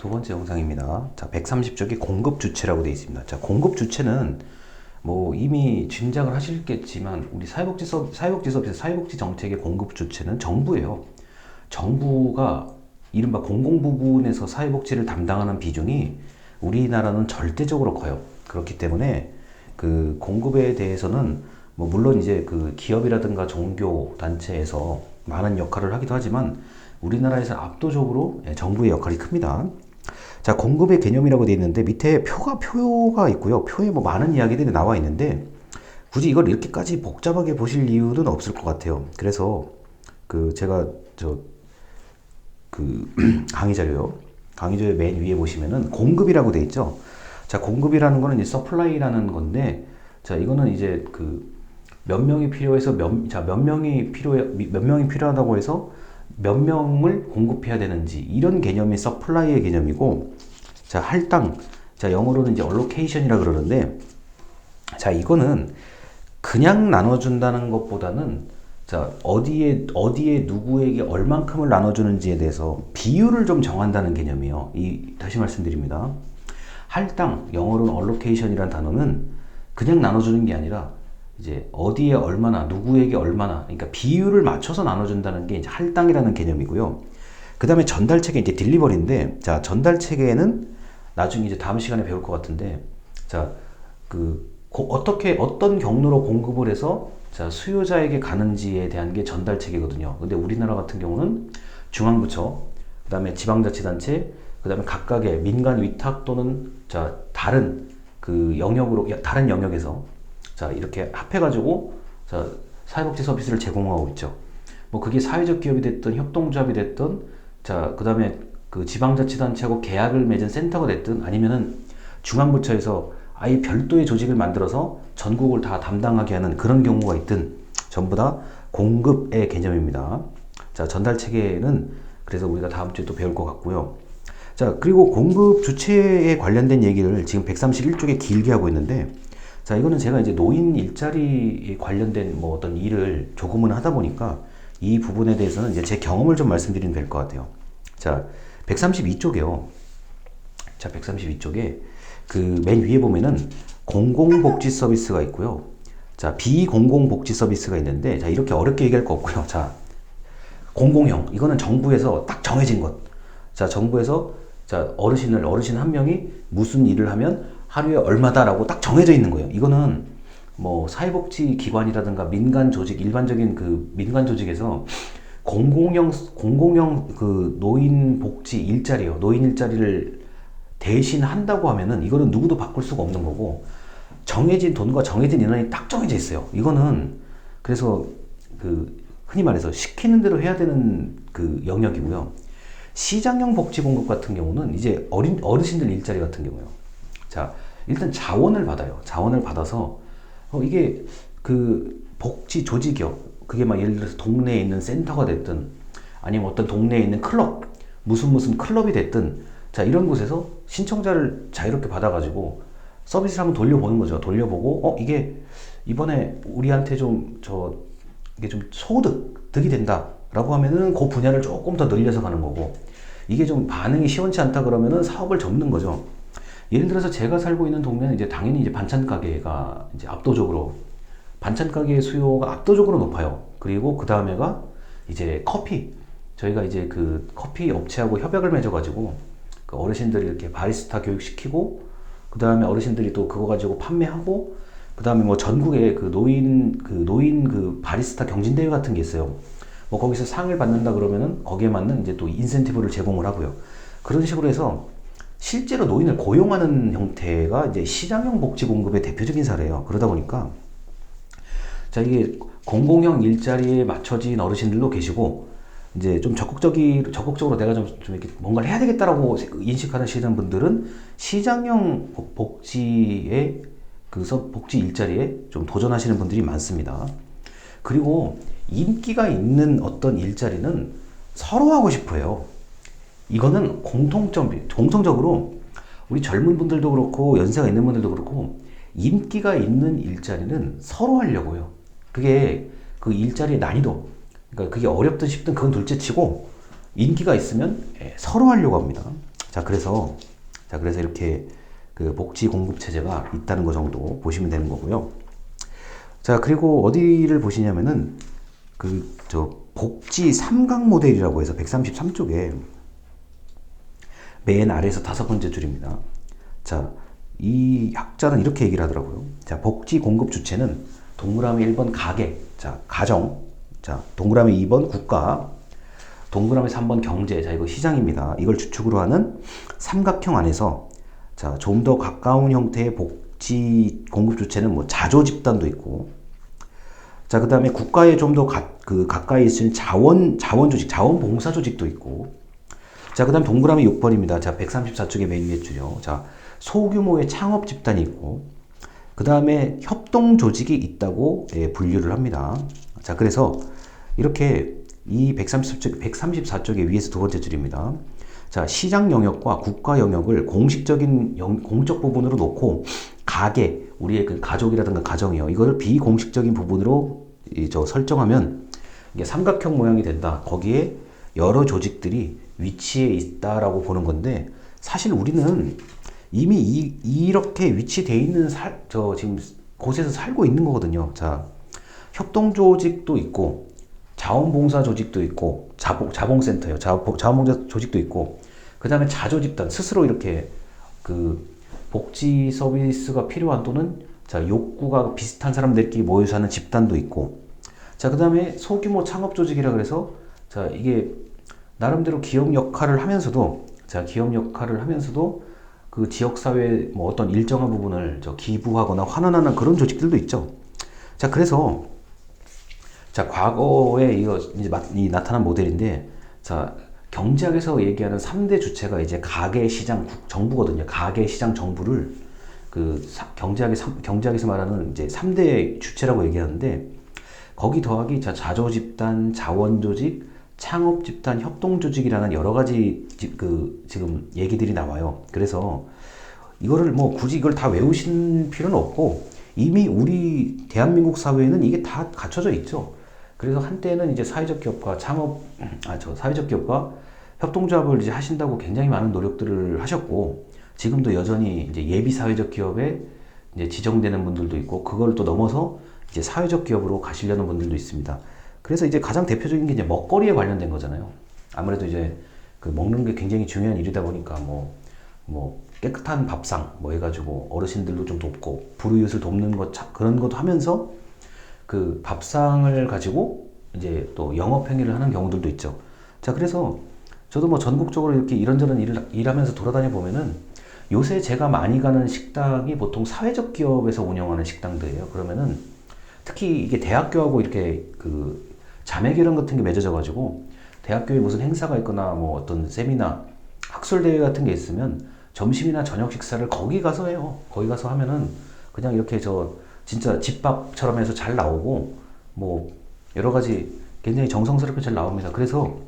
두 번째 영상입니다. 자, 130쪽이 공급 주체라고 되어 있습니다. 자, 공급 주체는 뭐 이미 짐작을 하시겠지만 우리 사회복지 서비스 사회복지 정책의 공급 주체는 정부예요. 정부가 이른바 공공 부분에서 사회복지를 담당하는 비중이 우리나라는 절대적으로 커요. 그렇기 때문에 그 공급에 대해서는 뭐 물론 이제 그 기업이라든가 종교 단체에서 많은 역할을 하기도 하지만 우리나라에서 압도적으로 정부의 역할이 큽니다. 자, 공급의 개념이라고 되어 있는데 밑에 표가 있고요. 표에 뭐 많은 이야기들이 나와 있는데 굳이 이걸 이렇게까지 복잡하게 보실 이유는 없을 것 같아요. 그래서 그 제가 강의 자료요. 강의 자료 맨 위에 보시면은 공급이라고 되어 있죠. 자, 공급이라는 거는 이제 서플라이라는 건데, 자, 이거는 이제 그 몇 명이 필요해서 몇 명이 필요하다고 해서 몇 명을 공급해야 되는지 이런 개념이 서플라이의 개념이고, 자, 할당, 자, 영어로는 이제 allocation이라 그러는데, 자, 이거는 그냥 나눠준다는 것보다는 자, 어디에 누구에게 얼만큼을 나눠주는지에 대해서 비율을 좀 정한다는 개념이에요. 다시 말씀드립니다. 할당, 영어로는 allocation이라는 단어는 그냥 나눠주는 게 아니라 이제 어디에 얼마나, 누구에게 얼마나, 그러니까 비율을 맞춰서 나눠준다는 게 이제 할당이라는 개념이고요. 그 다음에 전달 체계, 이제 딜리버리인데, 자, 전달 체계는 나중에 이제 다음 시간에 배울 것 같은데, 자, 어떤 경로로 공급을 해서 자, 수요자에게 가는지에 대한 게 전달 체계거든요. 근데 우리나라 같은 경우는 중앙부처, 그 다음에 지방자치단체, 그 다음에 각각의 민간 위탁 또는 자, 다른 다른 영역에서 자, 이렇게 합해가지고 자, 사회복지 서비스를 제공하고 있죠. 뭐 그게 사회적 기업이 됐든 협동조합이 됐든 자, 그 다음에 그 지방자치단체하고 계약을 맺은 센터가 됐든 아니면은 중앙부처에서 아예 별도의 조직을 만들어서 전국을 다 담당하게 하는 그런 경우가 있든 전부 다 공급의 개념입니다. 자, 전달 체계는 그래서 우리가 다음 주에 또 배울 것 같고요. 자, 그리고 공급 주체에 관련된 얘기를 지금 131쪽에 길게 하고 있는데, 자, 이거는 제가 이제 노인 일자리에 관련된 뭐 어떤 일을 조금은 하다 보니까 이 부분에 대해서는 이제 제 경험을 좀 말씀드리면 될 것 같아요. 자, 132쪽이요. 자, 132쪽에 그 맨 위에 보면은 공공복지 서비스가 있고요. 자, 비공공복지 서비스가 있는데, 자, 이렇게 어렵게 얘기할 거 없고요. 자, 공공형. 이거는 정부에서 딱 정해진 것. 자, 정부에서 자, 어르신 한 명이 무슨 일을 하면 하루에 얼마다라고 딱 정해져 있는 거예요. 이거는 뭐 사회복지 기관이라든가 민간 조직, 일반적인 그 민간 조직에서 공공형 그 노인 복지 일자리요. 노인 일자리를 대신 한다고 하면은 이거는 누구도 바꿀 수가 없는 거고, 정해진 돈과 정해진 인원이 딱 정해져 있어요. 이거는 그래서 그 흔히 말해서 시키는 대로 해야 되는 그 영역이고요. 시장형 복지 공급 같은 경우는 이제 어르신들 일자리 같은 경우요. 자, 일단 자원을 받아요. 자원을 받아서 이게 그 복지 조직이요. 그게 막 예를 들어서 동네에 있는 센터가 됐든 아니면 어떤 동네에 있는 클럽, 무슨 클럽이 됐든 자, 이런 곳에서 신청자를 자유롭게 받아가지고 서비스를 한번 돌려보는 거죠. 돌려보고 이게 이번에 우리한테 이게 좀 소득이 된다라고 하면은 그 분야를 조금 더 늘려서 가는 거고, 이게 좀 반응이 시원치 않다 그러면은 사업을 접는 거죠. 예를 들어서 제가 살고 있는 동네는 이제 당연히 이제 반찬 가게가 이제 반찬 가게의 수요가 압도적으로 높아요. 그리고 그 다음에가 이제 커피. 저희가 이제 그 커피 업체하고 협약을 맺어가지고 그 어르신들이 이렇게 바리스타 교육시키고, 그 다음에 어르신들이 또 그거 가지고 판매하고, 그 다음에 뭐 전국에 그 노인 그 바리스타 경진대회 같은 게 있어요. 뭐 거기서 상을 받는다 그러면은 거기에 맞는 이제 또 인센티브를 제공을 하고요. 그런 식으로 해서 실제로 노인을 고용하는 형태가 이제 시장형 복지 공급의 대표적인 사례예요. 그러다 보니까 자, 이게 공공형 일자리에 맞춰진 어르신들도 계시고, 이제 좀 적극적으로 내가 좀 이렇게 뭔가를 해야 되겠다라고 인식하시는 분들은 시장형 복지의 복지 일자리에 좀 도전하시는 분들이 많습니다. 그리고 인기가 있는 어떤 일자리는 서로 하고 싶어 해요. 이거는 공통적으로 우리 젊은 분들도 그렇고 연세가 있는 분들도 그렇고 인기가 있는 일자리는 서로 하려고 해요. 그게 그 일자리의 난이도, 그러니까 그게 어렵든 쉽든 그건 둘째 치고 인기가 있으면 서로 하려고 합니다. 그래서 이렇게 그 복지 공급 체제가 있다는 거 정도 보시면 되는 거고요. 자, 그리고 어디를 보시냐면은 복지 삼각 모델이라고 해서 133쪽에 맨 아래에서 5번째 줄입니다. 자, 이 학자는 이렇게 얘기를 하더라고요. 자, 복지 공급 주체는 동그라미 1번 가계, 자, 가정, 자, 동그라미 2번 국가, 동그라미 3번 경제, 자, 이거 시장입니다. 이걸 주축으로 하는 삼각형 안에서 자, 좀 더 가까운 형태의 복지 공급 주체는 뭐 자조 집단도 있고, 자, 그 다음에 국가에 좀 더 가까이 있을 자원 조직, 자원봉사 조직도 있고, 자, 그 다음 동그라미 6번입니다. 자, 134쪽의 맨 위에 줄이요. 자, 소규모의 창업 집단이 있고, 그 다음에 협동 조직이 있다고 분류를 합니다. 자, 그래서 이렇게 이 134쪽의 위에서 두 번째 줄입니다. 자, 시장 영역과 국가 영역을 공식적인 공적 부분으로 놓고 가계, 우리의 그 가족이라든가 가정이요. 이걸 비공식적인 부분으로 설정하면 이게 삼각형 모양이 된다. 거기에 여러 조직들이 위치해 있다라고 보는 건데, 사실 우리는 이미 이렇게 위치되어 있는 지금 곳에서 살고 있는 거거든요. 자, 협동 조직도 있고, 자원봉사 조직도 있고, 자봉센터요. 자원봉사 조직도 있고, 그 다음에 자조집단, 스스로 이렇게 그 복지 서비스가 필요한 또는 자, 욕구가 비슷한 사람들끼리 모여서 하는 집단도 있고, 자, 그 다음에 소규모 창업 조직이라 그래서 자, 이게 나름대로 기업 역할을 하면서도 그 지역사회 뭐 어떤 일정한 부분을 기부하거나 환원하는 그런 조직들도 있죠. 자, 그래서 자, 과거에 이거 이제 나타난 모델인데, 자, 경제학에서 얘기하는 3대 주체가 이제 가계, 시장, 정부거든요. 가계, 시장, 정부를 경제학에서 말하는 이제 3대 주체라고 얘기하는데, 거기 더하기 자, 자조 집단, 자원 조직, 창업 집단, 협동 조직이라는 여러 가지 지금 얘기들이 나와요. 그래서 이거를 뭐 굳이 이걸 다 외우신 필요는 없고, 이미 우리 대한민국 사회에는 이게 다 갖춰져 있죠. 그래서 한때는 이제 사회적 기업과 협동조합을 이제 하신다고 굉장히 많은 노력들을 하셨고, 지금도 여전히 이제 예비 사회적 기업에 이제 지정되는 분들도 있고, 그걸 또 넘어서 이제 사회적 기업으로 가시려는 분들도 있습니다. 그래서 이제 가장 대표적인 게 이제 먹거리에 관련된 거잖아요. 아무래도 이제 그 먹는 게 굉장히 중요한 일이다 보니까 뭐 깨끗한 밥상 뭐 해가지고 어르신들도 좀 돕고 불우이웃을 돕는 것 그런 것도 하면서 그 밥상을 가지고 이제 또 영업 행위를 하는 경우들도 있죠. 자, 그래서 저도 뭐 전국적으로 이렇게 이런저런 일하면서 돌아다녀 보면은 요새 제가 많이 가는 식당이 보통 사회적 기업에서 운영하는 식당들이에요. 그러면은 특히 이게 대학교하고 이렇게 그 자매 결연 같은 게 맺어져 가지고 대학교에 무슨 행사가 있거나 뭐 어떤 세미나 학술 대회 같은 게 있으면 점심이나 저녁 식사를 거기 가서 해요. 거기 가서 하면은 그냥 이렇게 진짜 집밥처럼 해서 잘 나오고 뭐 여러 가지 굉장히 정성스럽게 잘 나옵니다. 그래서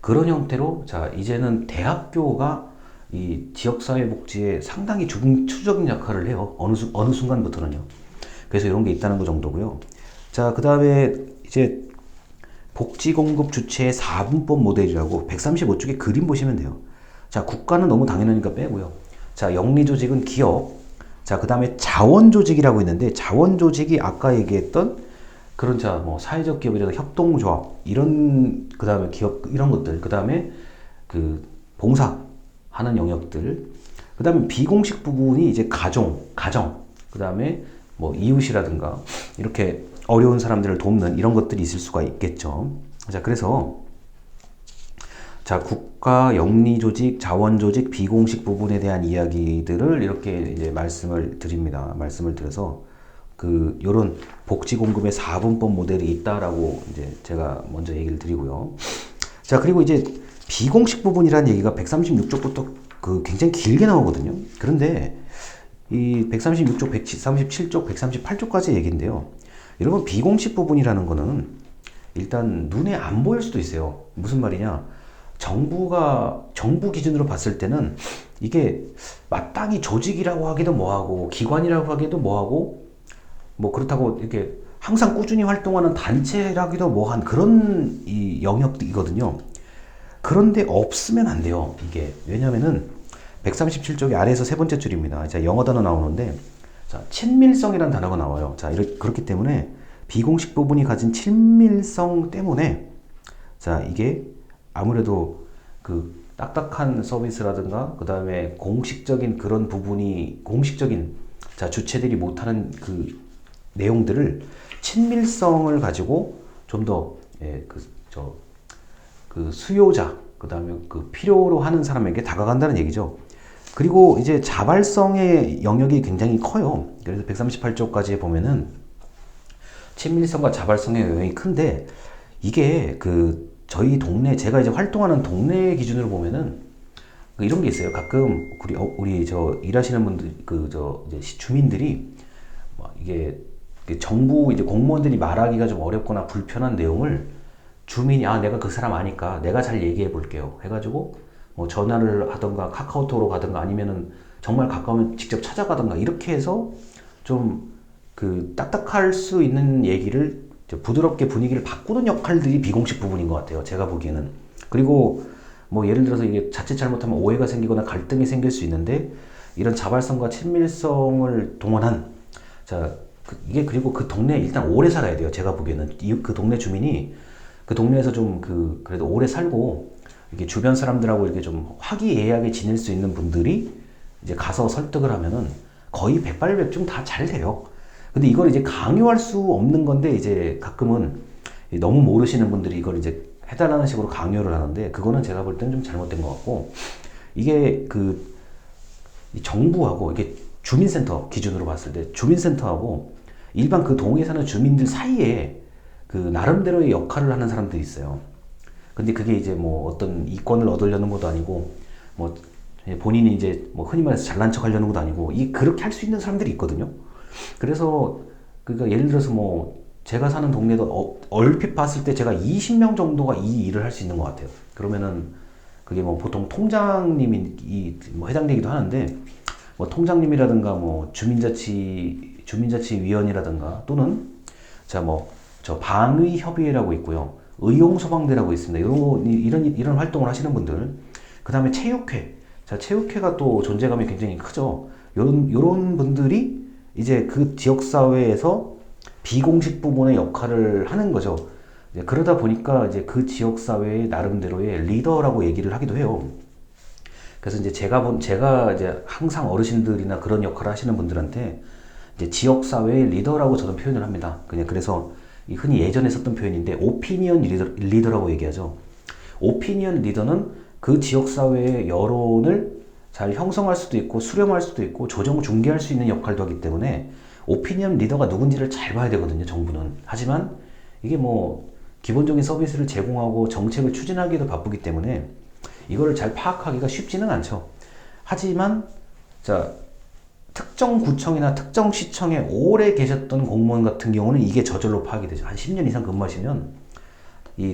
그런 형태로 자, 이제는 대학교가 이 지역사회 복지에 상당히 중추적인 역할을 해요. 어느 순간부터는요. 그래서 이런 게 있다는 거 정도고요. 자, 그 다음에 이제 복지공급 주체의 4분법 모델이라고 135쪽에 그림 보시면 돼요. 자, 국가는 너무 당연하니까 빼고요. 자, 영리조직은 기업. 자, 그 다음에 자원조직이라고 있는데, 자원조직이 아까 얘기했던 그런 뭐 사회적 기업이라든가 협동조합, 그 다음에 기업, 이런 것들, 그 다음에 그 봉사하는 영역들, 그 다음에 비공식 부분이 이제 가정, 그 다음에 뭐 이웃이라든가 이렇게 어려운 사람들을 돕는 이런 것들이 있을 수가 있겠죠. 자, 그래서 자, 국가, 영리조직, 자원조직, 비공식 부분에 대한 이야기들을 이렇게 이제 말씀을 드립니다. 말씀을 드려서 요런 복지 공급의 4분법 모델이 있다라고 이제 제가 먼저 얘기를 드리고요. 자, 그리고 이제 비공식 부분이라는 얘기가 136쪽부터 굉장히 길게 나오거든요. 그런데 이 136쪽, 137쪽, 138쪽까지 얘기인데요. 여러분, 비공식 부분이라는 거는 일단 눈에 안 보일 수도 있어요. 무슨 말이냐? 정부 기준으로 봤을 때는 이게 마땅히 조직이라고 하기도 뭐하고, 기관이라고 하기도 뭐하고, 뭐 그렇다고 이렇게 항상 꾸준히 활동하는 단체라기도 뭐한 그런 이 영역이거든요. 그런데 없으면 안 돼요. 이게 왜냐면은 137쪽의 아래에서 세 번째 줄입니다. 자, 영어 단어 나오는데 자, 친밀성이라는 단어가 나와요. 자, 그렇기 때문에 비공식 부분이 가진 친밀성 때문에 자, 이게 아무래도 그 딱딱한 서비스라든가 그 다음에 공식적인 그런 부분이 공식적인 자, 주체들이 못하는 그 내용들을 친밀성을 가지고 좀 더 예, 그 수요자 그 다음에 그 필요로 하는 사람에게 다가간다는 얘기죠. 그리고 이제 자발성의 영역이 굉장히 커요. 그래서 138쪽까지 보면은 친밀성과 자발성의 영역이 큰데 이게 그 저희 동네 제가 이제 활동하는 동네 기준으로 보면은 이런 게 있어요. 가끔 우리 저 일하시는 분들 이제 주민들이 이게 정부 이제 공무원들이 말하기가 좀 어렵거나 불편한 내용을 주민이 내가 그 사람 아니까 내가 잘 얘기해 볼게요 해가지고 뭐 전화를 하던가 카카오톡으로 가든가 아니면은 정말 가까우면 직접 찾아가든가 이렇게 해서 좀 그 딱딱할 수 있는 얘기를 부드럽게 분위기를 바꾸는 역할들이 비공식 부분인 것 같아요. 제가 보기에는. 그리고 뭐 예를 들어서 이게 자칫 잘못하면 오해가 생기거나 갈등이 생길 수 있는데 이런 자발성과 친밀성을 동원한 이게 그리고 그 동네에 일단 오래 살아야 돼요. 제가 보기에는 그 동네 주민이 그 동네에서 좀 그래도 오래 살고 이게 주변 사람들하고 이렇게 좀 화기애애하게 지낼 수 있는 분들이 이제 가서 설득을 하면은 거의 백발백중 다 잘 돼요. 근데 이걸 이제 강요할 수 없는 건데 이제 가끔은 너무 모르시는 분들이 이걸 이제 해달라는 식으로 강요를 하는데 그거는 제가 볼 때는 좀 잘못된 것 같고 이게 그 정부하고 이게 주민센터 기준으로 봤을 때 주민센터하고 일반 그 동에 사는 주민들 사이에 그 나름대로의 역할을 하는 사람들이 있어요. 근데 그게 이제 뭐 어떤 이권을 얻으려는 것도 아니고 뭐 본인이 이제 뭐 흔히 말해서 잘난 척 하려는 것도 아니고 그렇게 할 수 있는 사람들이 있거든요. 그래서 그러니까 예를 들어서 뭐 제가 사는 동네도 얼핏 봤을 때 제가 20명 정도가 이 일을 할 수 있는 것 같아요. 그러면은 그게 뭐 보통 통장님이 뭐 해당되기도 하는데 뭐 통장님이라든가 뭐 주민자치위원이라든가 또는 저 방의협의회라고 있고요. 의용소방대라고 있습니다. 이런 활동을 하시는 분들. 그 다음에 체육회. 자, 체육회가 또 존재감이 굉장히 크죠. 요런 분들이 이제 그 지역사회에서 비공식 부분의 역할을 하는 거죠. 그러다 보니까 이제 그 지역사회의 나름대로의 리더라고 얘기를 하기도 해요. 그래서 이제 제가 이제 항상 어르신들이나 그런 역할을 하시는 분들한테 이제 지역사회의 리더라고 저는 표현을 합니다. 그래서 흔히 예전에 썼던 표현인데 오피니언 리더라고 얘기하죠. 오피니언 리더는 그 지역사회의 여론을 잘 형성할 수도 있고 수렴할 수도 있고 조정 중개할 수 있는 역할도 하기 때문에 오피니언 리더가 누군지를 잘 봐야 되거든요. 정부는. 하지만 이게 뭐 기본적인 서비스를 제공하고 정책을 추진하기도 바쁘기 때문에 이거를 잘 파악하기가 쉽지는 않죠. 하지만 특정 구청이나 특정 시청에 오래 계셨던 공무원 같은 경우는 이게 저절로 파악이 되죠. 한 10년 이상 근무하시면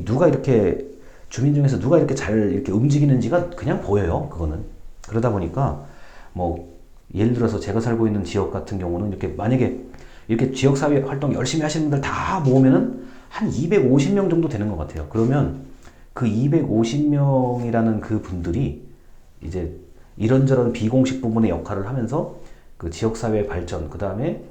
누가 이렇게 주민 중에서 누가 이렇게 잘 이렇게 움직이는지가 그냥 보여요. 그거는. 그러다 보니까 뭐 예를 들어서 제가 살고 있는 지역 같은 경우는 이렇게 만약에 이렇게 지역사회 활동 열심히 하시는 분들 다 모으면은 한 250명 정도 되는 것 같아요. 그러면 그 250명이라는 그 분들이 이제 이런저런 비공식 부분의 역할을 하면서 그 지역사회 발전, 그 다음에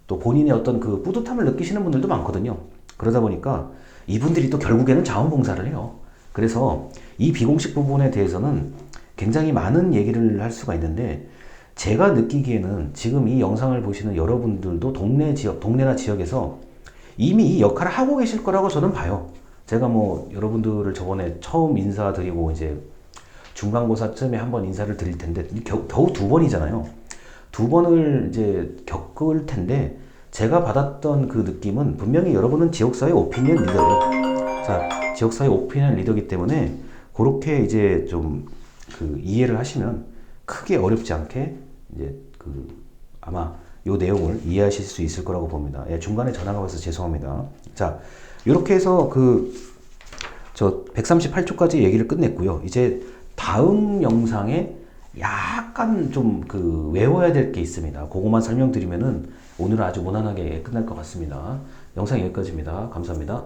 또 본인의 어떤 그 뿌듯함을 느끼시는 분들도 많거든요. 그러다 보니까 이분들이 또 결국에는 자원봉사를 해요. 그래서 이 비공식 부분에 대해서는 굉장히 많은 얘기를 할 수가 있는데 제가 느끼기에는 지금 이 영상을 보시는 여러분들도 동네나 지역에서 이미 이 역할을 하고 계실 거라고 저는 봐요. 제가 뭐 여러분들을 저번에 처음 인사드리고 이제 중간고사쯤에 한번 인사를 드릴 텐데 겨우 두 번이잖아요. 두 번을 이제 겪을 텐데 제가 받았던 그 느낌은 분명히 여러분은 지역사회 오피니언 리더예요. 자, 지역사회 오피니언 리더이기 때문에 그렇게 이제 좀 그 이해를 하시면 크게 어렵지 않게 이제 아마 요 내용을 이해하실 수 있을 거라고 봅니다. 예, 중간에 전화가 와서 죄송합니다. 자, 이렇게 해서 138초까지 얘기를 끝냈고요. 이제 다음 영상에 약간 좀 외워야 될 게 있습니다. 그것만 설명드리면은 오늘은 아주 무난하게 끝날 것 같습니다. 영상 여기까지입니다. 감사합니다.